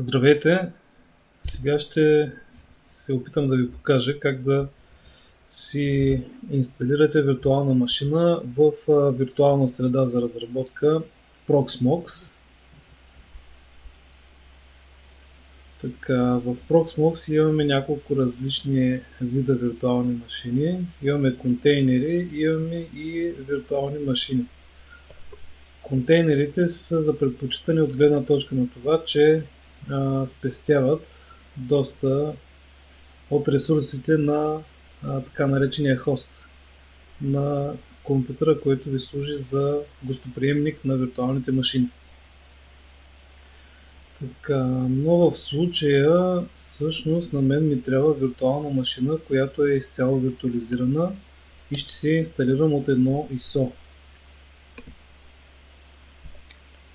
Здравейте! Сега ще се опитам да ви покажа как да си инсталирате виртуална машина в виртуална среда за разработка Proxmox. Така, в Proxmox имаме няколко различни вида виртуални машини. Имаме контейнери, имаме и виртуални машини. Контейнерите са за предпочитане от гледна точка на това, че спестяват доста от ресурсите на така наречения хост на компютъра, който ви служи за гостоприемник на виртуалните машини. Така, но в случая всъщност на мен ми трябва виртуална машина, която е изцяло виртуализирана и ще си я инсталирам от едно ISO.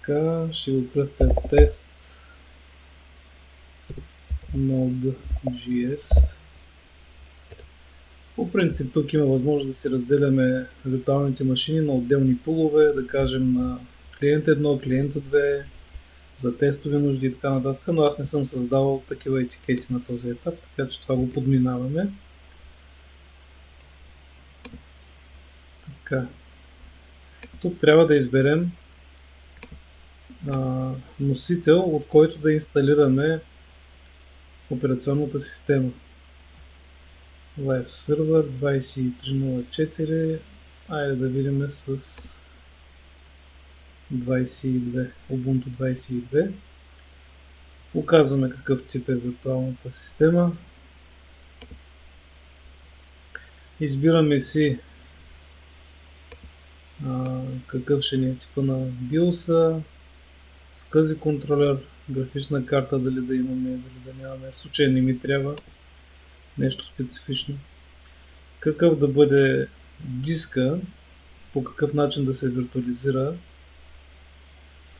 Така, ще го кръстя тест Node.js. По принцип тук има възможност да си разделяме виртуалните машини на отделни пулове, да кажем на клиент 1, клиент 2, за тестови нужди и така нататък, но аз не съм създавал такива етикети на този етап, така че това го подминаваме. Така. Тук трябва да изберем носител, от който да инсталираме операционната система. Live Server 2304. Айде да видим с 22, Ubuntu 22. Указваме какъв тип е виртуалната система. Избираме си какъв ще ни е типа на BIOS-а, SCSI контролер, графична карта дали да имаме, дали да нямаме. В случай не ми трябва нещо специфично. Какъв да бъде диска, по какъв начин да се виртуализира.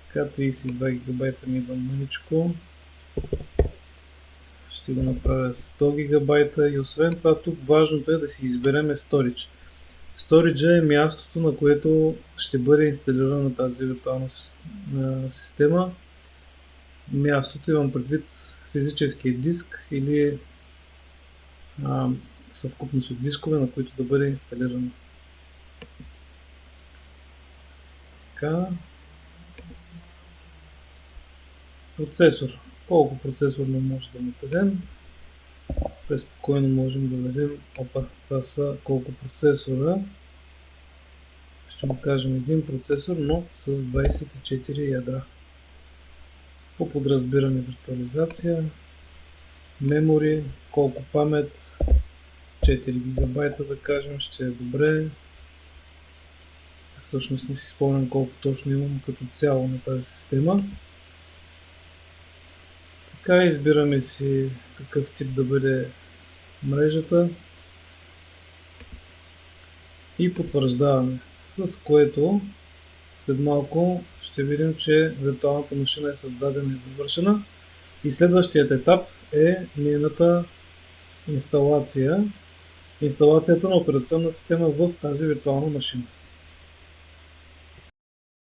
Така, 32 гигабайта ми идва мъничко. Ще го направя 100 гигабайта и освен това тук важното е да си избереме Storage. Storage е мястото, на което ще бъде инсталирана тази виртуална система. Мястото имам предвид физическия диск или съвкупност от дискове, на които да бъде инсталирана. Така. Процесор. Колко процесор може да му дадем? Преспокойно можем да дадем. Това са колко процесора. Ще му кажем един процесор, но с 24 ядра. По подразбиране виртуализация. Memory, колко памет, 4 гигабайта да кажем, ще е добре. Всъщност не си спомням колко точно имам като цяло на тази система. Така, избираме си какъв тип да бъде мрежата и потвърждаваме, с което след малко ще видим, че виртуалната машина е създадена и завършена. И следващият етап е нейната инсталация. Инсталацията на операционна система в тази виртуална машина.